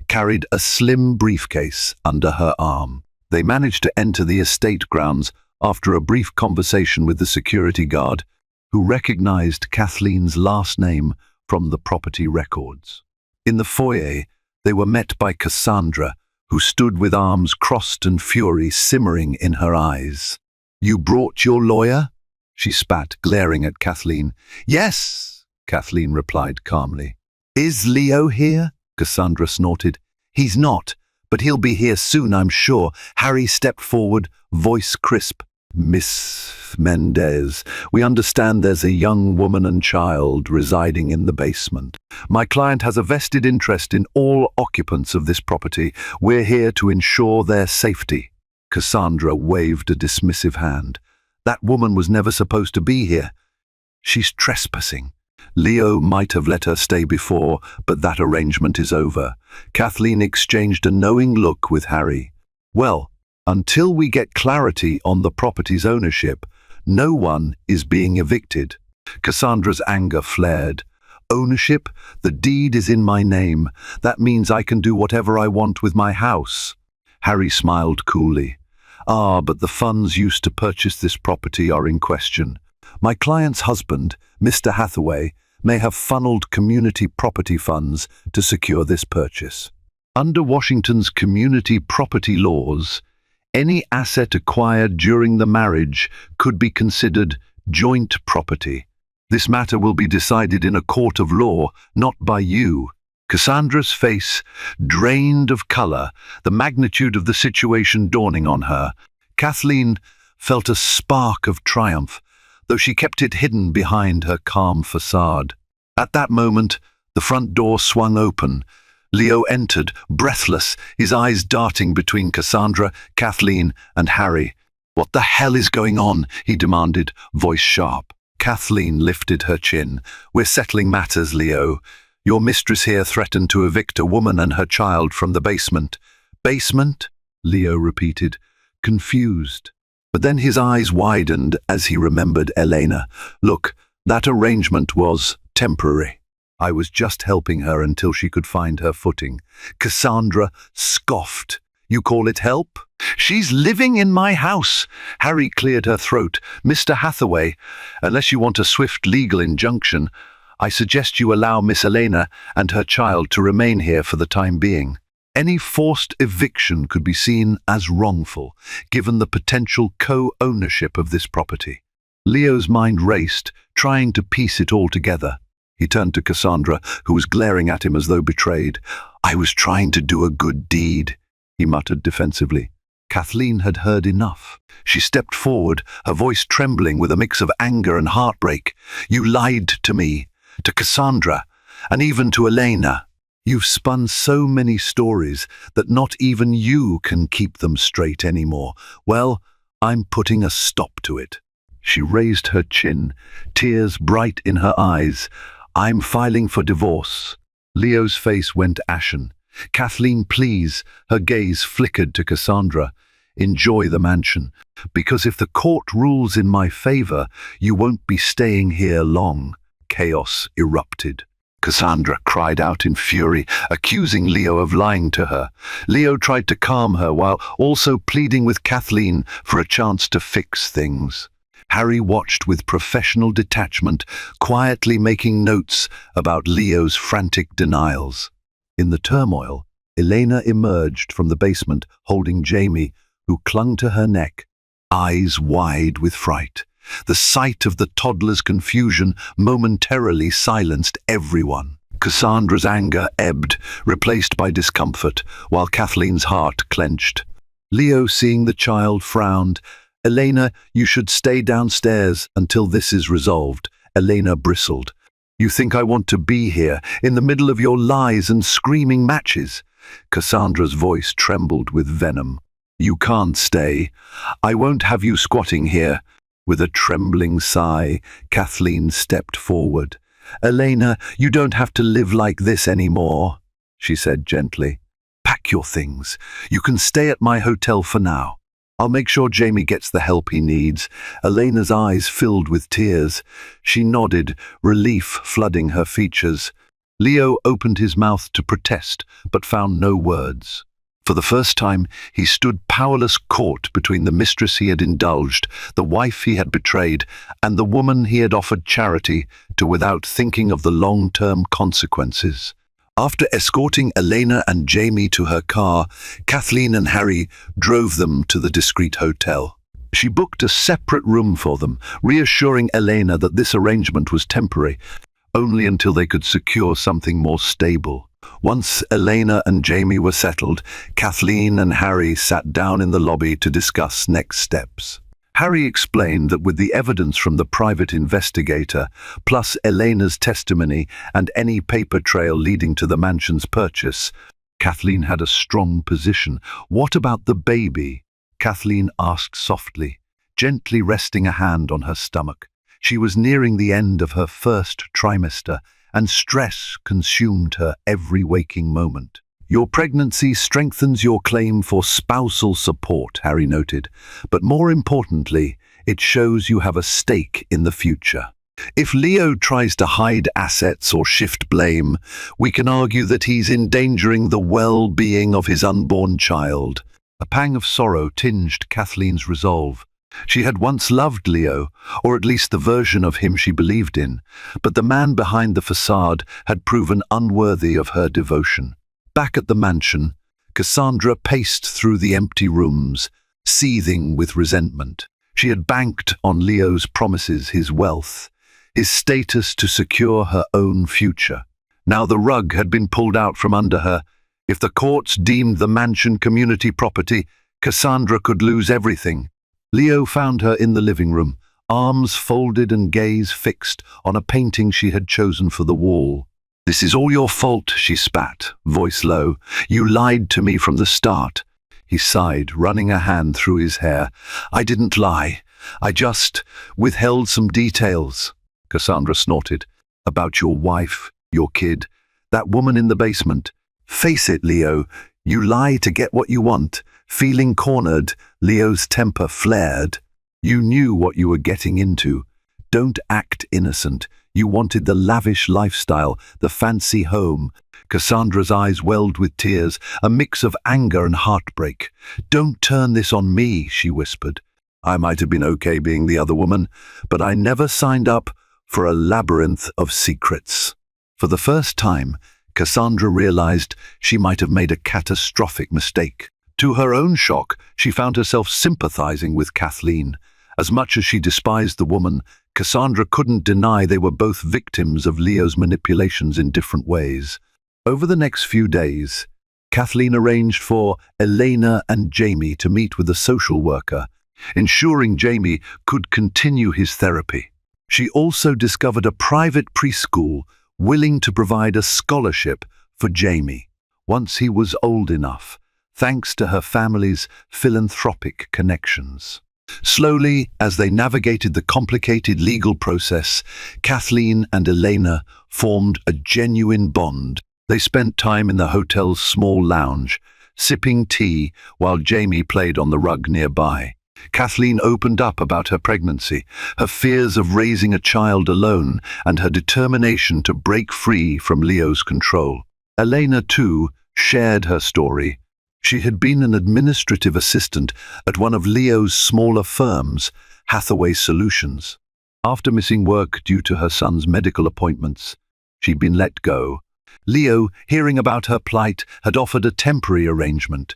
carried a slim briefcase under her arm. They managed to enter the estate grounds after a brief conversation with the security guard, who recognized Kathleen's last name from the property records. In the foyer, they were met by Cassandra, who stood with arms crossed and fury simmering in her eyes. "You brought your lawyer?" she spat, glaring at Kathleen. "Yes," Kathleen replied calmly. "Is Leo here?" Cassandra snorted. "He's not, but he'll be here soon, I'm sure." Harry stepped forward, voice crisp. "Miss Mendez, we understand there's a young woman and child residing in the basement. My client has a vested interest in all occupants of this property. We're here to ensure their safety." Cassandra waved a dismissive hand. "That woman was never supposed to be here. She's trespassing. Leo might have let her stay before, but that arrangement is over." Kathleen exchanged a knowing look with Harry. "Well, until we get clarity on the property's ownership, no one is being evicted." Cassandra's anger flared. "Ownership? The deed is in my name. That means I can do whatever I want with my house." Harry smiled coolly. "Ah, but the funds used to purchase this property are in question. My client's husband, Mr. Hathaway, may have funneled community property funds to secure this purchase. Under Washington's community property laws, any asset acquired during the marriage could be considered joint property. This matter will be decided in a court of law, not by you." Cassandra's face drained of color, the magnitude of the situation dawning on her. Kathleen felt a spark of triumph, though she kept it hidden behind her calm facade. At that moment, the front door swung open. Leo entered, breathless, his eyes darting between Cassandra, Kathleen, and Harry. "What the hell is going on?" he demanded, voice sharp. Kathleen lifted her chin. "We're settling matters, Leo. Your mistress here threatened to evict a woman and her child from the basement." "Basement?" Leo repeated, confused. But then his eyes widened as he remembered Elena. "Look, that arrangement was temporary. I was just helping her until she could find her footing." Cassandra scoffed. "You call it help? She's living in my house." Harry cleared her throat. "Mr. Hathaway, unless you want a swift legal injunction, I suggest you allow Miss Elena and her child to remain here for the time being. Any forced eviction could be seen as wrongful, given the potential co-ownership of this property." Leo's mind raced, trying to piece it all together. He turned to Cassandra, who was glaring at him as though betrayed. "I was trying to do a good deed," he muttered defensively. Kathleen had heard enough. She stepped forward, her voice trembling with a mix of anger and heartbreak. "You lied to me, to Cassandra, and even to Elena. You've spun so many stories that not even you can keep them straight anymore. Well, I'm putting a stop to it." She raised her chin, tears bright in her eyes. "I'm filing for divorce." Leo's face went ashen. "Kathleen, please." Her gaze flickered to Cassandra. "Enjoy the mansion, because if the court rules in my favor, you won't be staying here long." Chaos erupted. Cassandra cried out in fury, accusing Leo of lying to her. Leo tried to calm her while also pleading with Kathleen for a chance to fix things. Harry watched with professional detachment, quietly making notes about Leo's frantic denials. In the turmoil, Elena emerged from the basement holding Jamie, who clung to her neck, eyes wide with fright. The sight of the toddler's confusion momentarily silenced everyone. Cassandra's anger ebbed, replaced by discomfort, while Kathleen's heart clenched. Leo, seeing the child, frowned. "Elena, you should stay downstairs until this is resolved." Elena bristled. "You think I want to be here, in the middle of your lies and screaming matches?" Cassandra's voice trembled with venom. "You can't stay. I won't have you squatting here." With a trembling sigh, Kathleen stepped forward. "Elena, you don't have to live like this anymore," she said gently. "Pack your things. You can stay at my hotel for now. I'll make sure Jamie gets the help he needs." Elena's eyes filled with tears. She nodded, relief flooding her features. Leo opened his mouth to protest, but found no words. For the first time, he stood powerless caught between the mistress he had indulged, the wife he had betrayed, and the woman he had offered charity to without thinking of the long-term consequences. After escorting Elena and Jamie to her car, Kathleen and Harry drove them to the discreet hotel. She booked a separate room for them, reassuring Elena that this arrangement was temporary, only until they could secure something more stable. Once Elena and Jamie were settled, Kathleen and Harry sat down in the lobby to discuss next steps. Harry explained that with the evidence from the private investigator, plus Elena's testimony and any paper trail leading to the mansion's purchase, Kathleen had a strong position. "What about the baby?" Kathleen asked softly, gently resting a hand on her stomach. She was nearing the end of her first trimester, and stress consumed her every waking moment. "Your pregnancy strengthens your claim for spousal support," Harry noted, "but more importantly, it shows you have a stake in the future. If Leo tries to hide assets or shift blame, we can argue that he's endangering the well-being of his unborn child." A pang of sorrow tinged Kathleen's resolve. She had once loved Leo, or at least the version of him she believed in, but the man behind the facade had proven unworthy of her devotion. Back at the mansion, Cassandra paced through the empty rooms, seething with resentment. She had banked on Leo's promises, his wealth, his status to secure her own future. Now the rug had been pulled out from under her. If the courts deemed the mansion community property, Cassandra could lose everything. Leo found her in the living room, arms folded and gaze fixed on a painting she had chosen for the wall. "This is all your fault," she spat, voice low. "You lied to me from the start." He sighed, running a hand through his hair. "I didn't lie. I just withheld some details." Cassandra snorted. "About your wife, your kid, that woman in the basement. Face it, Leo, you lie to get what you want." Feeling cornered, Leo's temper flared. "You knew what you were getting into. Don't act innocent. You wanted the lavish lifestyle, the fancy home." Cassandra's eyes welled with tears, a mix of anger and heartbreak. "Don't turn this on me," she whispered. "I might have been okay being the other woman, but I never signed up for a labyrinth of secrets." For the first time, Cassandra realized she might have made a catastrophic mistake. To her own shock, she found herself sympathizing with Kathleen. As much as she despised the woman, Cassandra couldn't deny they were both victims of Leo's manipulations in different ways. Over the next few days, Kathleen arranged for Elena and Jamie to meet with a social worker, ensuring Jamie could continue his therapy. She also discovered a private preschool willing to provide a scholarship for Jamie once he was old enough, thanks to her family's philanthropic connections. Slowly, as they navigated the complicated legal process, Kathleen and Elena formed a genuine bond. They spent time in the hotel's small lounge, sipping tea while Jamie played on the rug nearby. Kathleen opened up about her pregnancy, her fears of raising a child alone, and her determination to break free from Leo's control. Elena, too, shared her story. She had been an administrative assistant at one of Leo's smaller firms, Hathaway Solutions. After missing work due to her son's medical appointments, she'd been let go. Leo, hearing about her plight, had offered a temporary arrangement.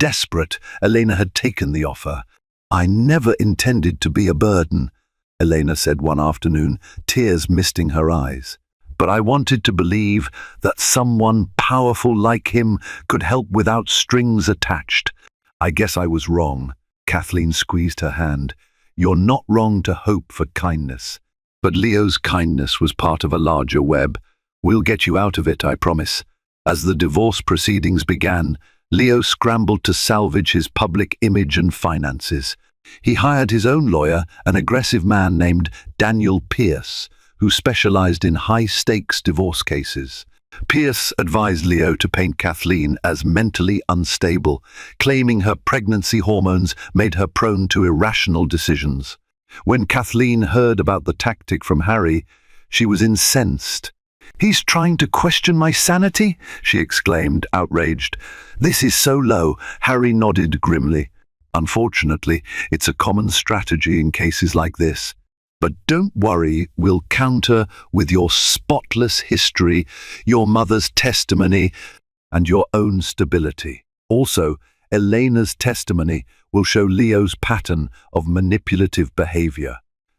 Desperate, Elena had taken the offer. "I never intended to be a burden," Elena said one afternoon, tears misting her eyes. "But I wanted to believe that someone powerful like him could help without strings attached. I guess I was wrong." Kathleen squeezed her hand. "You're not wrong to hope for kindness. But Leo's kindness was part of a larger web. We'll get you out of it, I promise." As the divorce proceedings began, Leo scrambled to salvage his public image and finances. He hired his own lawyer, an aggressive man named Daniel Pierce, who specialized in high-stakes divorce cases. Pierce advised Leo to paint Kathleen as mentally unstable, claiming her pregnancy hormones made her prone to irrational decisions. When Kathleen heard about the tactic from Harry, she was incensed. "He's trying to question my sanity?" she exclaimed, outraged. "This is so low." Harry nodded grimly. "Unfortunately, it's a common strategy in cases like this. But don't worry, we'll counter with your spotless history, your mother's testimony, and your own stability. Also, Elena's testimony will show Leo's pattern of manipulative behavior.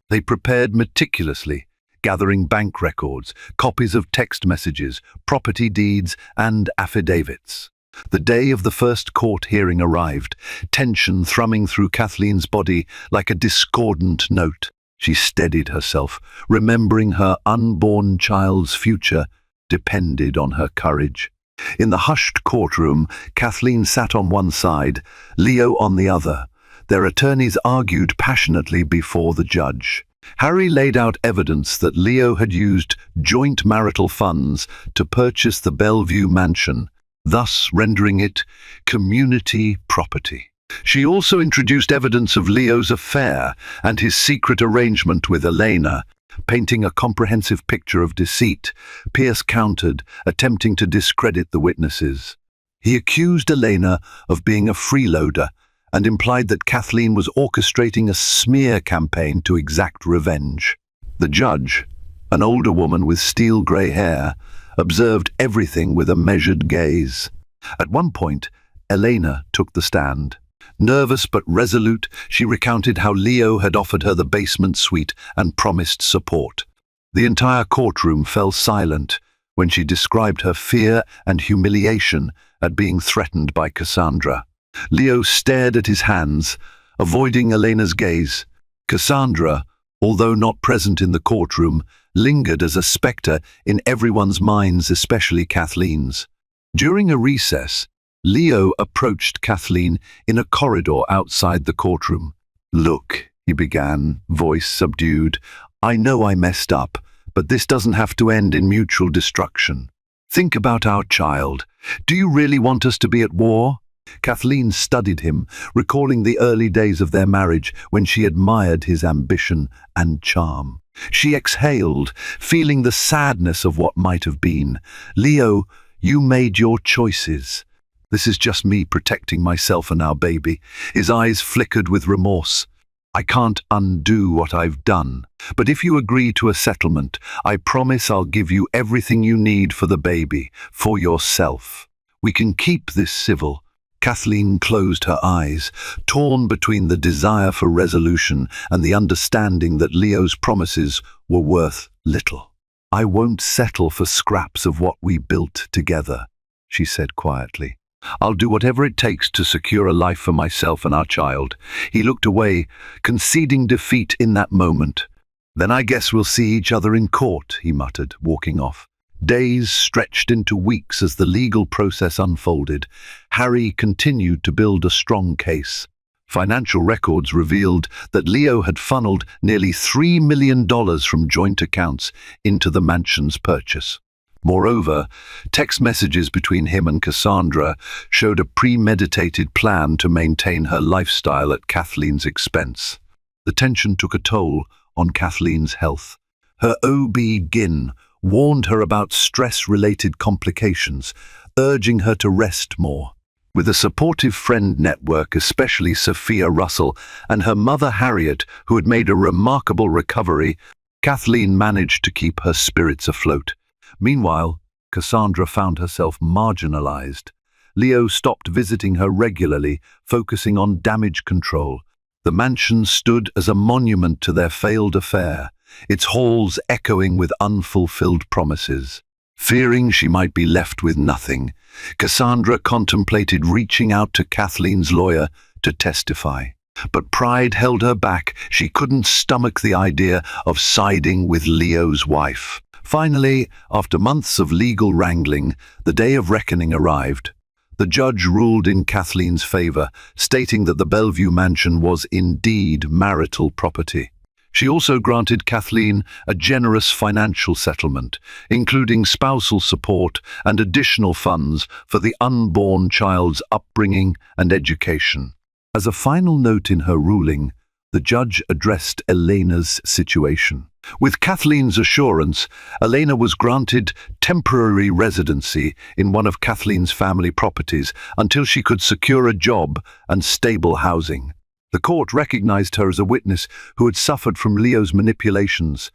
They prepared meticulously, gathering bank records, copies of text messages, property deeds, and affidavits. The day of the first court hearing arrived, tension thrumming through Kathleen's body like a discordant note. She steadied herself, remembering her unborn child's future depended on her courage. In the hushed courtroom, Kathleen sat on one side, Leo on the other. Their attorneys argued passionately before the judge. Harry laid out evidence that Leo had used joint marital funds to purchase the Bellevue mansion, thus rendering it community property. She also introduced evidence of Leo's affair and his secret arrangement with Elena, painting a comprehensive picture of deceit. Pierce countered, attempting to discredit the witnesses. He accused Elena of being a freeloader and implied that Kathleen was orchestrating a smear campaign to exact revenge. The judge, an older woman with steel-grey hair, observed everything with a measured gaze. At one point, Elena took the stand. Nervous but resolute, she recounted how Leo had offered her the basement suite and promised support. The entire courtroom fell silent when she described her fear and humiliation at being threatened by Cassandra. Leo stared at his hands, avoiding Elena's gaze. Cassandra, although not present in the courtroom, lingered as a spectre in everyone's minds, especially Kathleen's. During a recess, Leo approached Kathleen in a corridor outside the courtroom. "Look," he began, voice subdued, "I know I messed up, but this doesn't have to end in mutual destruction. Think about our child. Do you really want us to be at war?" Kathleen studied him, recalling the early days of their marriage when she admired his ambition and charm. She exhaled, feeling the sadness of what might have been. "Leo, you made your choices. This is just me protecting myself and our baby." His eyes flickered with remorse. "I can't undo what I've done. But if you agree to a settlement, I promise I'll give you everything you need for the baby, for yourself. We can keep this civil." Kathleen closed her eyes, torn between the desire for resolution and the understanding that Leo's promises were worth little. "I won't settle for scraps of what we built together," she said quietly. "I'll do whatever it takes to secure a life for myself and our child." He looked away, conceding defeat in that moment. "Then I guess we'll see each other in court," he muttered, walking off. Days stretched into weeks as the legal process unfolded. Harry continued to build a strong case. Financial records revealed that Leo had funneled nearly $3 million from joint accounts into the mansion's purchase. Moreover, text messages between him and Cassandra showed a premeditated plan to maintain her lifestyle at Kathleen's expense. The tension took a toll on Kathleen's health. Her OB-GYN warned her about stress-related complications, urging her to rest more. With a supportive friend network, especially Sophia Russell and her mother Harriet, who had made a remarkable recovery, Kathleen managed to keep her spirits afloat. Meanwhile, Cassandra found herself marginalized. Leo stopped visiting her regularly, focusing on damage control. The mansion stood as a monument to their failed affair, its halls echoing with unfulfilled promises. Fearing she might be left with nothing, Cassandra contemplated reaching out to Kathleen's lawyer to testify. But pride held her back. She couldn't stomach the idea of siding with Leo's wife. Finally, after months of legal wrangling, the day of reckoning arrived. The judge ruled in Kathleen's favor, stating that the Bellevue mansion was indeed marital property. She also granted Kathleen a generous financial settlement, including spousal support and additional funds for the unborn child's upbringing and education. As a final note in her ruling, the judge addressed Elena's situation. With Kathleen's assurance, Elena was granted temporary residency in one of Kathleen's family properties until she could secure a job and stable housing. The court recognized her as a witness who had suffered from Leo's manipulations.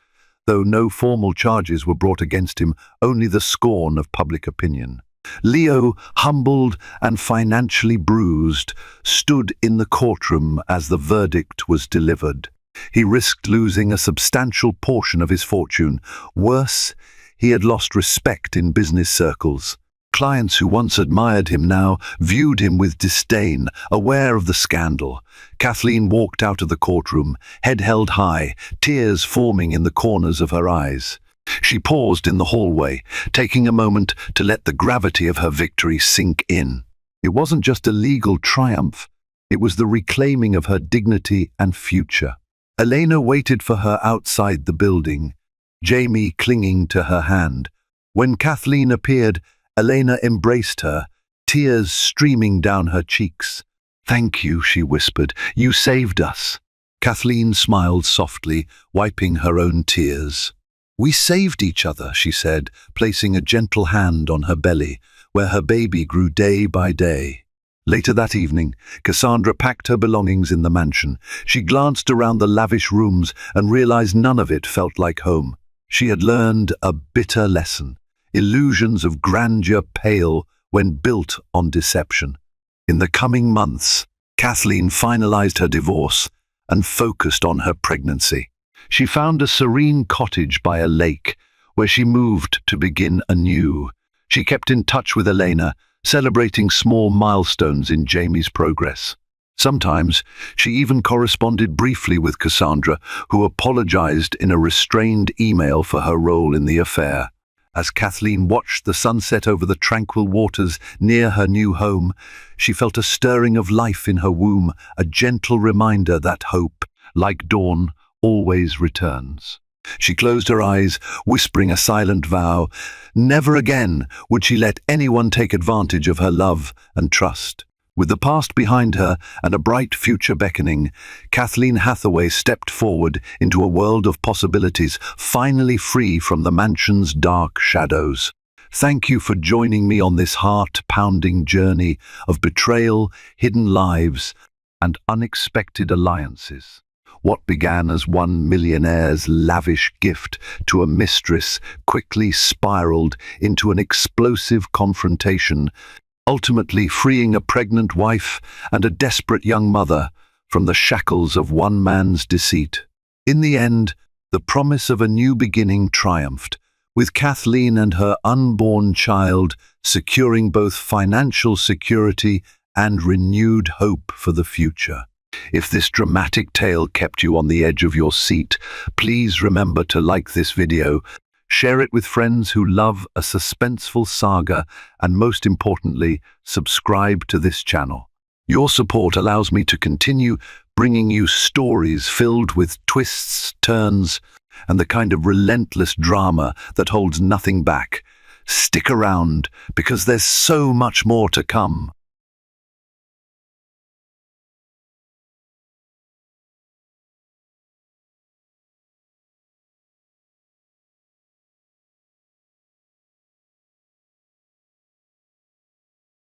Though no formal charges were brought against him, only the scorn of public opinion. Leo, humbled and financially bruised, stood in the courtroom as the verdict was delivered. He risked losing a substantial portion of his fortune. Worse, he had lost respect in business circles. Clients who once admired him now viewed him with disdain, aware of the scandal. Kathleen walked out of the courtroom, head held high, tears forming in the corners of her eyes. She paused in the hallway, taking a moment to let the gravity of her victory sink in. It wasn't just a legal triumph, it was the reclaiming of her dignity and future. Elena waited for her outside the building, Jamie clinging to her hand. When Kathleen appeared, Elena embraced her, tears streaming down her cheeks. "Thank you," she whispered. "You saved us." Kathleen smiled softly, wiping her own tears. "We saved each other," she said, placing a gentle hand on her belly, where her baby grew day by day. Later that evening, Cassandra packed her belongings in the mansion. She glanced around the lavish rooms and realized none of it felt like home. She had learned a bitter lesson. Illusions of grandeur pale when built on deception. In the coming months, Kathleen finalized her divorce and focused on her pregnancy. She found a serene cottage by a lake, where she moved to begin anew. She kept in touch with Elena, celebrating small milestones in Jamie's progress. Sometimes she even corresponded briefly with Cassandra, who apologized in a restrained email for her role in the affair. As Kathleen watched the sunset over the tranquil waters near her new home, she felt a stirring of life in her womb, a gentle reminder that hope, like dawn, always returns. She closed her eyes, whispering a silent vow. Never again would she let anyone take advantage of her love and trust. With the past behind her and a bright future beckoning, Kathleen Hathaway stepped forward into a world of possibilities, finally free from the mansion's dark shadows. Thank you for joining me on this heart-pounding journey of betrayal, hidden lives, and unexpected alliances. What began as one millionaire's lavish gift to a mistress quickly spiraled into an explosive confrontation, ultimately freeing a pregnant wife and a desperate young mother from the shackles of one man's deceit. In the end, the promise of a new beginning triumphed, with Kathleen and her unborn child securing both financial security and renewed hope for the future. If this dramatic tale kept you on the edge of your seat, please remember to like this video, share it with friends who love a suspenseful saga, and most importantly, subscribe to this channel. Your support allows me to continue bringing you stories filled with twists, turns, and the kind of relentless drama that holds nothing back. Stick around, because there's so much more to come.